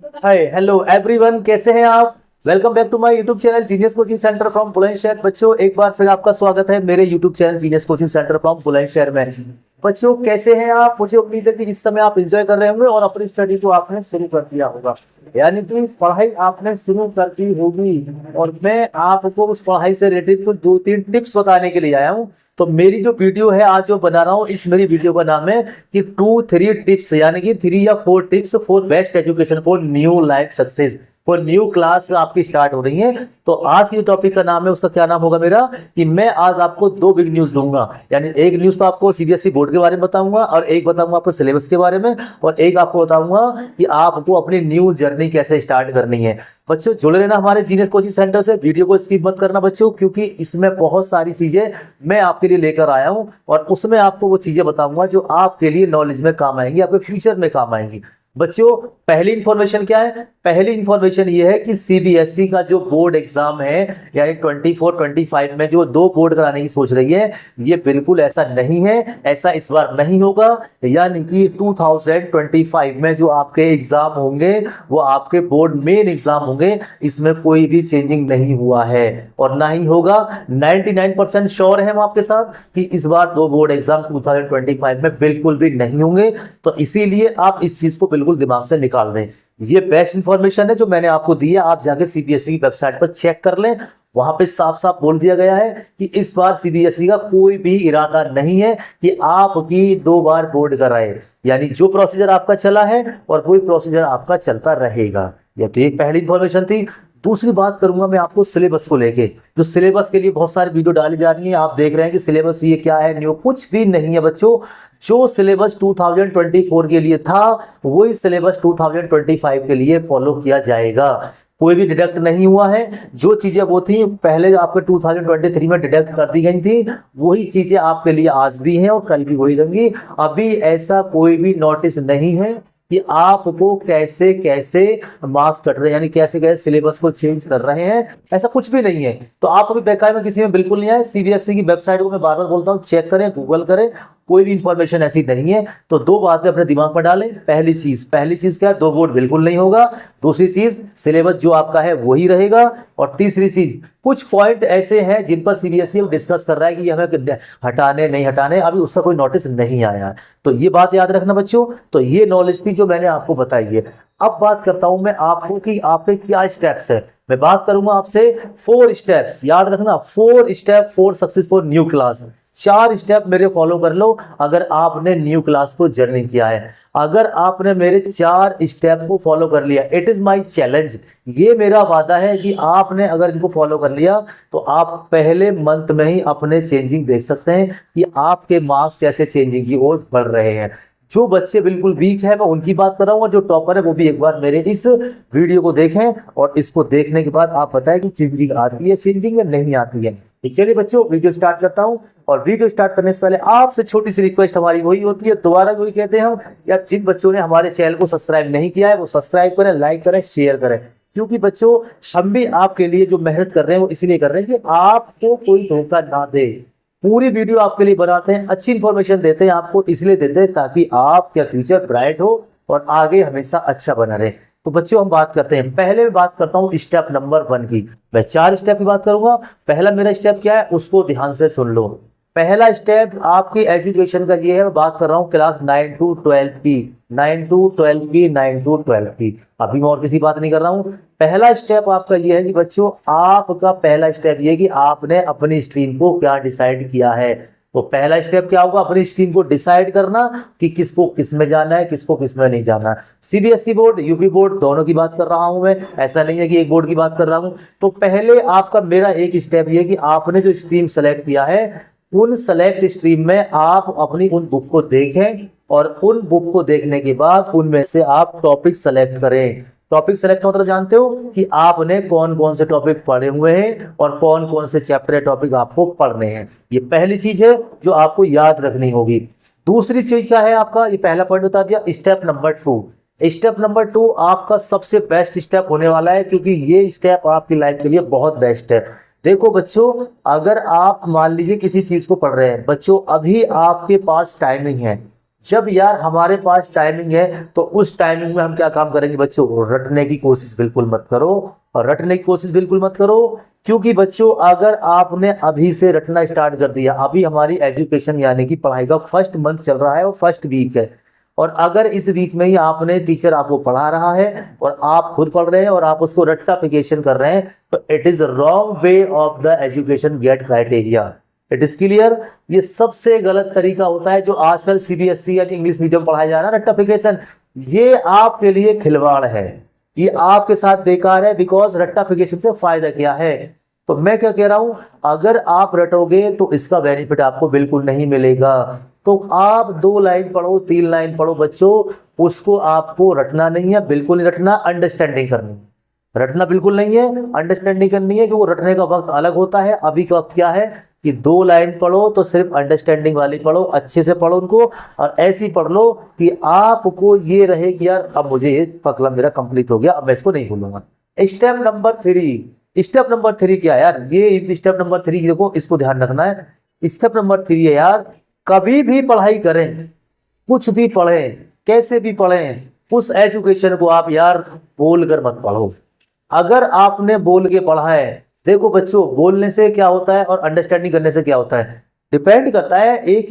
Hi hello everyone, कैसे हैं आप। Welcome back to my YouTube channel genius coaching centre from Bulandshahr. बच्चों, एक बार फिर आपका स्वागत है मेरे YouTube channel genius coaching centre from Bulandshahr में। बच्चों, कैसे हैं आप। मुझे उम्मीद है कि इस समय आप एंजॉय कर रहे होंगे और अपनी स्टडी को आपने शुरू कर दिया होगा, यानी कि पढ़ाई आपने शुरू कर दी होगी। और मैं आपको उस पढ़ाई से रिलेटेड कुछ 2-3 टिप्स बताने के लिए आया हूँ। तो मेरी जो वीडियो है आज जो बना रहा हूँ, इस मेरी वीडियो का नाम है कि 2-3 टिप्स, यानी कि 3 या 4 tips for best education for new life success. For new class आपकी स्टार्ट हो रही है। तो आज की जो टॉपिक का नाम है उसका क्या नाम होगा मेरा, कि मैं आज आपको 2 बिग न्यूज दूंगा। यानी एक न्यूज तो आपको सीबीएसई बोर्ड के बारे में बताऊंगा, और एक बताऊंगा आपको सिलेबस के बारे में, और एक आपको बताऊंगा कि आपको अपनी न्यू जर्नी कैसे स्टार्ट करनी है। बच्चों, जुड़े रहना हमारे जीनियस कोचिंग सेंटर से। वीडियो को स्किप मत करना बच्चों, क्योंकि इसमें बहुत सारी चीजें मैं आपके लिए लेकर आया हूं, और उसमें आपको वो चीजें बताऊंगा जो आपके लिए नॉलेज में काम आएंगी, आपके फ्यूचर में काम आएंगी। बच्चों, पहली इंफॉर्मेशन क्या है। पहली इंफॉर्मेशन ये है कि सीबीएसई का जो बोर्ड एग्जाम है, यानी 24-25 में जो 2 बोर्ड कराने की सोच रही है, ये बिल्कुल ऐसा नहीं है। ऐसा इस बार नहीं होगा। यानी कि 2025 में जो आपके एग्जाम होंगे वो आपके बोर्ड मेन एग्जाम होंगे। इसमें कोई भी चेंजिंग नहीं हुआ है और ना ही होगा। 99% श्योर है हम आपके साथ कि इस बार 2 बोर्ड एग्जाम 2025 में बिल्कुल भी नहीं होंगे। तो इसीलिए आप इस चीज को बिल्कुल दिमाग से निकाल दें। ये बेस्ट इंफॉर्मेशन है जो मैंने आपको दी है। आप जाके सीबीएसई की वेबसाइट पर चेक कर लें। वहां पे साफ साफ बोल दिया गया है कि इस बार सीबीएसई का कोई भी इरादा नहीं है कि आपकी 2 बार बोर्ड कराए। यानी जो प्रोसीजर आपका चला है और वही प्रोसीजर आपका चलता रहेगा। ये तो एक पहली इंफॉर्मेशन थी। दूसरी बात करूंगा मैं आपको सिलेबस को लेके। जो सिलेबस के लिए बहुत सारी वीडियो डाली जा रही है, आप देख रहे हैं कि सिलेबस ये क्या है, न्यू कुछ भी नहीं है बच्चों। जो सिलेबस 2024 के लिए था वही सिलेबस 2025 के लिए फॉलो किया जाएगा। कोई भी डिडक्ट नहीं हुआ है। जो चीजें वो थी पहले आपके 2023 में डिडक्ट कर दी गई थी, वही चीजें आपके लिए आज भी हैं और कल भी वही रहेंगी। अभी ऐसा कोई भी नोटिस नहीं है कि आपको कैसे कैसे मार्क्स कट रहे हैं, यानी कैसे कैसे सिलेबस को चेंज कर रहे हैं। ऐसा कुछ भी नहीं है। तो आप अभी बेकार में किसी में बिल्कुल नहीं आए। सीबीएसई की वेबसाइट को मैं बार बार बोलता हूँ, चेक करें, गूगल करें, कोई भी इंफॉर्मेशन ऐसी नहीं है। तो 2 बातें अपने दिमाग में डालें। पहली चीज क्या है, 2 बोर्ड बिल्कुल नहीं होगा। दूसरी चीज, सिलेबस जो आपका है वही रहेगा। और तीसरी चीज, कुछ पॉइंट ऐसे हैं जिन पर सीबीएसई डिस्कस कर रहा है कि ये हमें हटाने नहीं हटाने, अभी उसका कोई नोटिस नहीं आया है। तो ये बात याद रखना बच्चों। तो ये नॉलेज थी जो मैंने आपको बताई है। अब बात करता हूं मैं आपको कि आपके क्या स्टेप्स है। मैं बात करूंगा आपसे 4 स्टेप्स, याद रखना 4 step for success for new class. 4 step मेरे फॉलो कर लो अगर आपने न्यू क्लास को जर्नी किया है। अगर आपने मेरे 4 स्टेप को फॉलो कर लिया, इट इज माय चैलेंज, ये मेरा वादा है कि आपने अगर इनको फॉलो कर लिया तो आप पहले मंथ में ही अपने चेंजिंग देख सकते हैं कि आपके मार्क्स कैसे चेंजिंग की ओर बढ़ रहे हैं। जो बच्चे बिल्कुल वीक है मैं उनकी बात कर रहा हूँ, और जो टॉपर है वो भी एक बार मेरे इस वीडियो को देखें, और इसको देखने के बाद आप बताएं कि चेंजिंग आती है, चेंजिंग या नहीं आती है। चलिए बच्चों, वीडियो स्टार्ट करता हूं। और वीडियो स्टार्ट करने से पहले आपसे छोटी सी रिक्वेस्ट हमारी वही होती है, दोबारा वही कहते हैं हम, यार जिन बच्चों ने हमारे चैनल को सब्सक्राइब नहीं किया है वो सब्सक्राइब करें, लाइक करें, शेयर करें। क्योंकि बच्चों, हम भी आपके लिए जो मेहनत कर रहे हैं वो इसलिए कर रहे हैं कि आपको कोई धोखा ना दे। पूरी वीडियो आपके लिए बनाते हैं, अच्छी इंफॉर्मेशन देते हैं आपको, इसलिए देते हैं ताकि आपका फ्यूचर ब्राइट हो और आगे हमेशा अच्छा बना रहे। तो बच्चों, हम बात करते हैं। पहले मैं बात करता हूं स्टेप नंबर 1 की। मैं 4 स्टेप की बात करूंगा। पहला मेरा स्टेप क्या है उसको ध्यान से सुन लो। पहला स्टेप आपकी एजुकेशन का ये है, मैं बात कर रहा हूं क्लास 9 to 12 की, 9 to 12 की। अभी मैं और किसी बात नहीं कर रहा हूं। पहला स्टेप आपका ये है कि बच्चों, आपका पहला स्टेप ये है कि आपने अपनी स्ट्रीम को क्या डिसाइड किया है। तो पहला स्टेप क्या होगा, अपनी स्ट्रीम को डिसाइड करना कि किसको किस में जाना है, किसको किस में नहीं जाना। सीबीएसई बोर्ड, यूपी बोर्ड, दोनों की बात कर रहा हूं मैं, ऐसा नहीं है कि एक बोर्ड की बात कर रहा हूं। तो पहले आपका मेरा एक स्टेप ये कि आपने जो स्ट्रीम सेलेक्ट किया है, उन सेलेक्ट स्ट्रीम में आप अपनी उन बुक को देखें, और उन बुक को देखने के बाद उनमें से आप टॉपिक सेलेक्ट करें। टॉपिक सेलेक्ट का मतलब जानते हो कि आपने कौन कौन से टॉपिक पढ़े हुए हैं और कौन कौन से चैप्टर या टॉपिक आपको पढ़ने हैं। ये पहली चीज है जो आपको याद रखनी होगी। दूसरी चीज क्या है आपका, ये पहला पॉइंट बता दिया। स्टेप नंबर 2, स्टेप नंबर 2 आपका सबसे बेस्ट स्टेप होने वाला है, क्योंकि ये स्टेप आपकी लाइफ के लिए बहुत बेस्ट है। देखो बच्चों, अगर आप मान लीजिए किसी चीज को पढ़ रहे हैं, बच्चों अभी आपके पास टाइमिंग है, जब यार हमारे पास टाइमिंग है तो उस टाइमिंग में हम क्या काम करेंगे बच्चों, रटने की कोशिश बिल्कुल मत करो। और रटने की कोशिश बिल्कुल मत करो, क्योंकि बच्चों अगर आपने अभी से रटना स्टार्ट कर दिया, अभी हमारी एजुकेशन यानी कि पढ़ाई का फर्स्ट मंथ चल रहा है और फर्स्ट वीक है, और अगर इस वीक में ही आपने टीचर आपको पढ़ा रहा है और आप खुद पढ़ रहे हैं और आप उसको रट्टाफिकेशन कर रहे हैं, तो it is wrong way of the education get criteria. It is clear. ये सबसे गलत तरीका होता है जो आजकल सीबीएसई या इंग्लिश मीडियम पढ़ाया जा रहा है रट्टाफिकेशन। ये आपके लिए खिलवाड़ है, ये आपके साथ बेकार है। बिकॉज रट्टाफिकेशन से फायदा क्या है? तो मैं क्या कह रहा हूं, अगर आप रटोगे तो इसका बेनिफिट आपको बिल्कुल नहीं मिलेगा। तो आप 2 लाइन पढ़ो, 3 लाइन पढ़ो बच्चों, उसको आपको रटना नहीं है, बिल्कुल नहीं रटना, अंडरस्टैंडिंग करनी है। रटना बिल्कुल नहीं है, अंडरस्टैंडिंग करनी है, क्योंकि रटने का वक्त अलग होता है। अभी का वक्त क्या है कि 2 लाइन पढ़ो तो सिर्फ अंडरस्टैंडिंग वाली पढ़ो, अच्छे से पढ़ो उनको, और ऐसी पढ़ लो कि आपको ये रहे कि यार अब मुझे ये पकला मेरा कंप्लीट हो गया, अब मैं इसको नहीं भूलूंगा। स्टेप नंबर 3, स्टेप नंबर 3 क्या है यार? ये स्टेप नंबर 3 देखो, इसको ध्यान रखना है। स्टेप नंबर 3 है यार, कभी भी पढ़ाई करें, कुछ भी पढ़ें, कैसे भी पढ़ें, उस एजुकेशन को आप यार बोल कर मत पढ़ो। अगर आपने बोल के पढ़ा है, देखो बच्चों बोलने से क्या होता है और अंडरस्टैंडिंग करने से क्या होता है, डिपेंड करता है। एक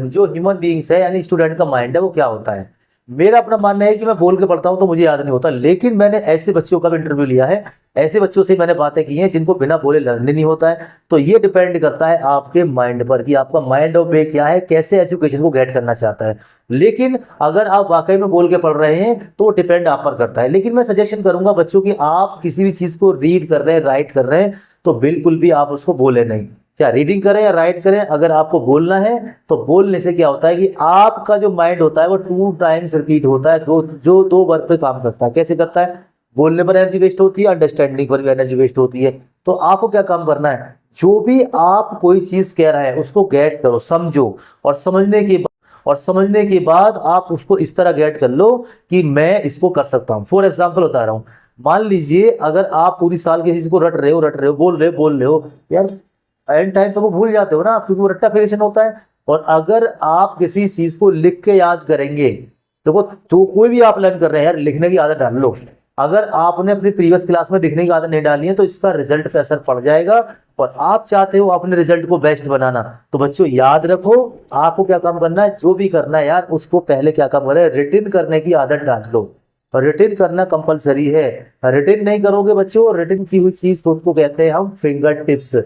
जो ह्यूमन बीइंग्स है यानी स्टूडेंट का माइंड है वो क्या होता है। मेरा अपना मानना है कि मैं बोल के पढ़ता हूं तो मुझे याद नहीं होता, लेकिन मैंने ऐसे बच्चों का भी इंटरव्यू लिया है, ऐसे बच्चों से मैंने बातें की हैं जिनको बिना बोले लर्न नहीं होता है। तो ये डिपेंड करता है आपके माइंड पर कि आपका माइंड ऑफ वे क्या है, कैसे एजुकेशन को गेट करना चाहता है। लेकिन अगर आप वाकई में बोल के पढ़ रहे हैं तो डिपेंड आप पर करता है। लेकिन मैं सजेशन करूंगा बच्चों की, आप किसी भी चीज को रीड कर रहे हैं, राइट कर रहे हैं, तो बिल्कुल भी आप उसको बोले नहीं, चाहे रीडिंग करें या राइट करें। अगर आपको बोलना है तो बोलने से क्या होता है कि आपका जो माइंड होता है वो 2 टाइम्स रिपीट होता है, जो 2 वर्क पे काम करता है। कैसे करता है? बोलने पर एनर्जी वेस्ट होती है, अंडरस्टैंडिंग पर भी एनर्जी वेस्ट होती है। तो आपको क्या काम करना है, जो भी आप कोई चीज कह रहे हैं उसको गेट करो, समझो, और समझने के बाद आप उसको इस तरह गेट कर लो कि मैं इसको कर सकता हूँ। फॉर एग्जाम्पल बता रहा हूँ, मान लीजिए अगर आप पूरी साल किसी चीज को रट रहे हो, बोल रहे हो यार, एंड टाइम पे वो भूल जाते हो ना, क्योंकि वो रट्टाफिकेशन होता है। और अगर आप किसी चीज को लिख के याद करेंगे, तो वो तो कोई भी आप लर्न कर रहे हैं यार, लिखने की आदत डाल लो। अगर आपने अपनी प्रीवियस क्लास में लिखने की आदत नहीं डाली है तो इसका रिजल्ट पे असर पड़ जाएगा। और आप चाहते हो अपने रिजल्ट को बेस्ट बनाना, तो बच्चों याद रखो, आपको क्या काम करना है, जो भी करना है यार उसको पहले क्या काम करें, रिटन करने की आदत डाल लो। और रिटन करना कंपलसरी है। रिटन नहीं करोगे बच्चों, रिटन की हुई चीज को कहते हैं हम फिंगर टिप्स।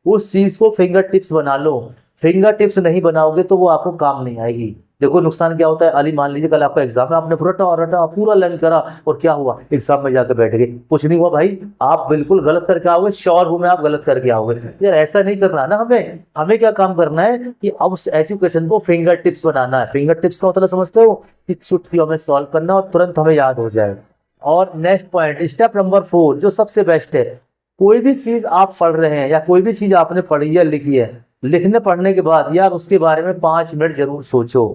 उस चीज को फिंगर टिप्स बना लो। फिंगर टिप्स नहीं बनाओगे तो वो आपको काम नहीं आएगी। देखो नुकसान क्या होता है अली, मान लीजिए कल आपका एग्जाम है, आपने रटा पूरा लर्न करा, और क्या हुआ, एग्जाम में जाकर बैठ गए, कुछ नहीं हुआ भाई, आप बिल्कुल गलत करके आओगे, श्योर हूं मैं आप गलत करके आओगे। यार ऐसा नहीं करना ना, हमें क्या काम करना है कि अब उस एजुकेशन को फिंगर टिप्स बनाना है। फिंगर टिप्स का मतलब समझते हो कि चुटकियों में सॉल्व करना और तुरंत हमें याद हो जाए। और नेक्स्ट पॉइंट, स्टेप नंबर 4 जो सबसे बेस्ट है, कोई भी चीज आप पढ़ रहे हैं या कोई भी चीज आपने पढ़ी है, लिखी है, लिखने पढ़ने के बाद यार उसके बारे में 5 मिनट जरूर सोचो।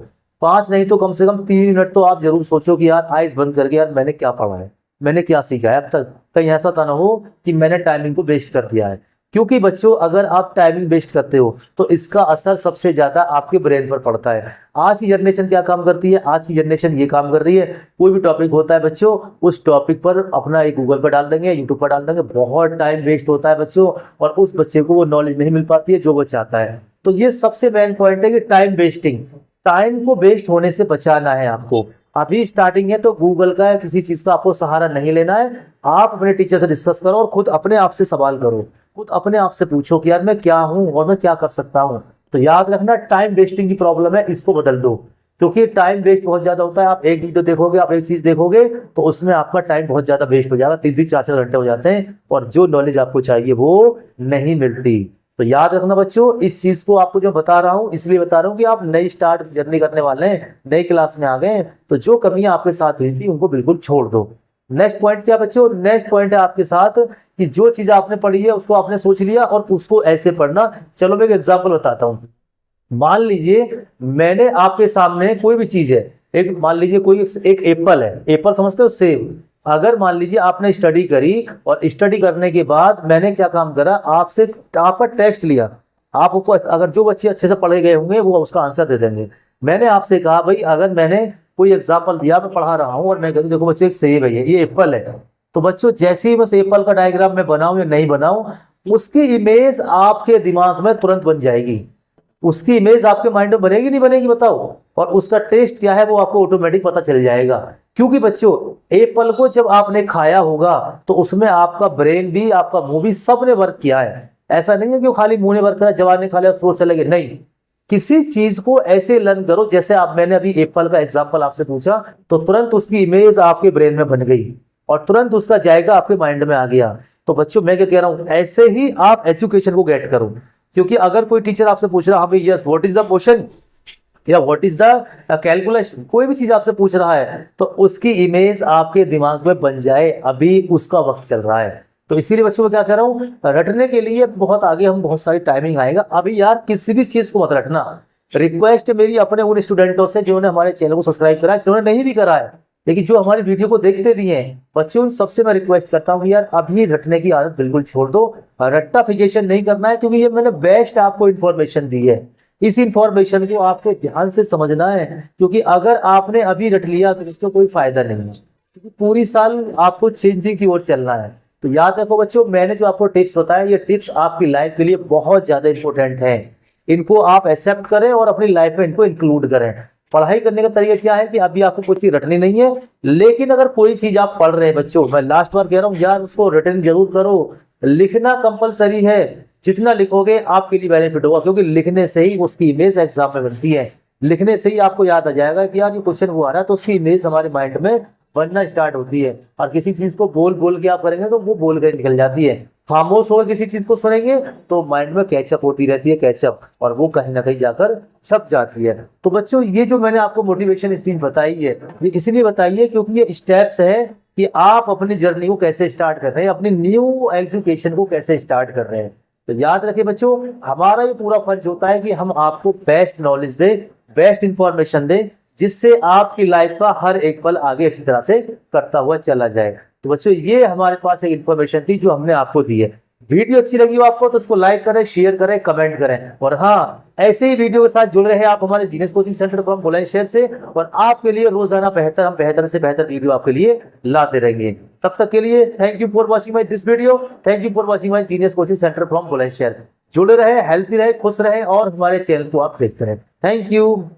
5 नहीं तो कम से कम 3 मिनट तो आप जरूर सोचो कि यार आइज बंद करके यार मैंने क्या पढ़ा है, मैंने क्या सीखा है अब तक। कहीं ऐसा तो ना हो कि मैंने टाइमिंग को वेस्ट कर दिया है। क्योंकि बच्चों अगर आप टाइमिंग वेस्ट करते हो तो इसका असर सबसे ज्यादा आपके ब्रेन पर पड़ता है। आज की जनरेशन क्या काम करती है, आज की जनरेशन ये काम कर रही है, कोई भी टॉपिक होता है बच्चों, उस टॉपिक पर अपना एक गूगल पर डाल देंगे, यूट्यूब पर डाल देंगे, बहुत टाइम वेस्ट होता है बच्चों, और उस बच्चे को वो नॉलेज नहीं मिल पाती है जो वो चाहता है। तो ये सबसे मेन पॉइंट है कि टाइम वेस्टिंग, टाइम को वेस्ट होने से बचाना है आपको। अभी स्टार्टिंग है तो गूगल का या किसी चीज का आपको सहारा नहीं लेना है। आप अपने टीचर से डिस्कस करो और खुद अपने आप से सवाल करो, खुद अपने आप से पूछो कि यार मैं क्या हूं और मैं क्या कर सकता हूं। तो याद रखना, टाइम वेस्टिंग की प्रॉब्लम है, इसको बदल दो, क्योंकि टाइम वेस्ट बहुत ज्यादा होता है। आप एक वीडियो देखोगे, आप एक चीज देखोगे तो उसमें आपका टाइम बहुत ज्यादा वेस्ट हो जाएगा, 3-3 4-4 घंटे हो जाते हैं, और जो नॉलेज आपको चाहिए वो नहीं मिलती। तो याद रखना बच्चों, इस चीज को आपको जो बता रहा हूं इसलिए बता रहा हूं कि आप नई स्टार्ट जर्नी करने वाले हैं, नई क्लास में आ गए, तो जो कमियां आपके साथ हुई थी उनको बिल्कुल छोड़ दो। नेक्स्ट पॉइंट क्या बच्चों, नेक्स्ट पॉइंट है आपके साथ कि जो चीज आपने पढ़ी है उसको आपने सोच लिया और उसको ऐसे पढ़ना। चलो मैं एक एग्जाम्पल बताता हूँ। मान लीजिए मैंने आपके सामने कोई भी चीज है, एक मान लीजिए कोई एक एप्पल है, एप्पल समझते हो, सेब। अगर मान लीजिए आपने स्टडी करी और स्टडी करने के बाद मैंने क्या काम करा, आपसे आपका टेस्ट लिया, आपको अगर जो बच्चे अच्छे से पढ़े गए होंगे वो उसका आंसर दे देंगे। मैंने आपसे कहा भाई अगर मैंने कोई एग्जाम्पल दिया, मैं पढ़ा रहा हूँ और मैं कहता देखो बच्चों एक सेब है, ये एप्पल है, तो बच्चों जैसे ही बस एप्पल का डायग्राम मैं बनाऊं या नहीं बनाऊं, उसकी इमेज आपके दिमाग में तुरंत बन जाएगी। उसकी इमेज आपके माइंड में बनेगी नहीं बनेगी बताओ, और उसका टेस्ट क्या है वो आपको ऑटोमेटिक पता चल जाएगा। क्योंकि बच्चों एप्पल को जब आपने खाया होगा तो उसमें आपका ब्रेन भी आपका मुंह भी सब ने वर्क किया है। ऐसा नहीं है कि वो खाली मुंह ने वर्क करा, जवान ने खा लिया सोच चले गए, नहीं। किसी चीज को ऐसे लर्न करो, जैसे आप मैंने अभी एप्पल का एग्जांपल आपसे पूछा तो तुरंत उसकी इमेज आपके ब्रेन में बन गई और तुरंत उसका जायका आपके माइंड में आ गया। तो बच्चों मैं क्या कह रहा हूं, ऐसे ही आप एजुकेशन को गेट करो। क्योंकि अगर कोई टीचर आपसे पूछ रहा है हाँ भाई yes what is the question या व्हाट इज द कैलकुलेशन, कोई भी चीज आपसे पूछ रहा है तो उसकी इमेज आपके दिमाग में बन जाए, अभी उसका वक्त चल रहा है। तो इसीलिए बच्चों को क्या कह रहा हूँ, रटने के लिए बहुत आगे हम बहुत सारी टाइमिंग आएगा, अभी यार किसी भी चीज को मत रटना। रिक्वेस्ट मेरी अपने उन स्टूडेंटों से जिन्होंने हमारे चैनल को सब्सक्राइब करा है, जिन्होंने नहीं भी करा है लेकिन जो हमारी वीडियो को देखते भी हैं, बच्चों उन सबसे मैं रिक्वेस्ट करता हूँ यार अभी रटने की आदत बिल्कुल छोड़ दो, रट्टाफिकेशन नहीं करना है। क्योंकि ये मैंने बेस्ट आपको इन्फॉर्मेशन दी है, इस इंफॉर्मेशन को आपको ध्यान से समझना है। क्योंकि अगर आपने अभी रट लिया तो बच्चों कोई फायदा नहीं है, क्योंकि पूरी साल आपको चेंजिंग की ओर चलना है। तो याद रखो बच्चों, मैंने जो आपको टिप्स बताया ये टिप्स आपकी लाइफ के लिए बहुत ज्यादा इंपॉर्टेंट है। इनको आप एक्सेप्ट करें और अपनी लाइफ में इनको इंक्लूड करें। पढ़ाई करने का तरीका क्या है कि अभी आपको कोई चीज रटनी नहीं है, लेकिन अगर कोई चीज आप पढ़ रहे हैं बच्चों, मैं लास्ट बार कह रहा हूं यार उसको रिटर्न जरूर करो। लिखना कंपलसरी है, जितना लिखोगे आपके लिए बेनिफिट होगा, क्योंकि लिखने से ही उसकी इमेज एग्जाम में बनती है। लिखने से ही आपको याद आ जाएगा कि यार ये क्वेश्चन वो आ रहा है, तो उसकी इमेज हमारे माइंड में बनना स्टार्ट होती है। और किसी चीज को बोल बोल के आप करेंगे तो वो बोल कर निकल जाती है। खामोश होकर किसी चीज को सुनेंगे तो माइंड में कैचअप होती रहती है, कैचअप, और वो कहीं ना कहीं जाकर छप जाती है। तो बच्चों ये जो मैंने आपको मोटिवेशन स्पीच बताई है ये इसलिए बताई है क्योंकि ये स्टेप्स है कि आप अपनी जर्नी को कैसे स्टार्ट कर रहे हैं, अपनी न्यू एजुकेशन को कैसे स्टार्ट कर रहे हैं। तो याद रखिए बच्चों, हमारा ये पूरा फर्ज होता है कि हम आपको बेस्ट नॉलेज दे, बेस्ट इंफॉर्मेशन दे, जिससे आपकी लाइफ का हर एक पल आगे अच्छी तरह से करता हुआ चला जाए। तो बच्चों ये हमारे पास एक इन्फॉर्मेशन थी जो हमने आपको दी है। वीडियो अच्छी लगी हो आपको तो उसको लाइक करें, शेयर करें, कमेंट करें। और हाँ, ऐसे ही वीडियो के साथ जुड़ रहे हैं आप हमारे genius coaching centre from Bulandshahr से, और आपके लिए रोजाना हम बेहतर से बेहतर वीडियो आपके लिए लाते रहेंगे। तब तक के लिए thank you for watching my this video, thank you for watching my genius coaching centre from Bulandshahr. जुड़े रहे, हेल्थी रहे, खुश रहे और हमारे चैनल को आप देखते रहे। Thank you.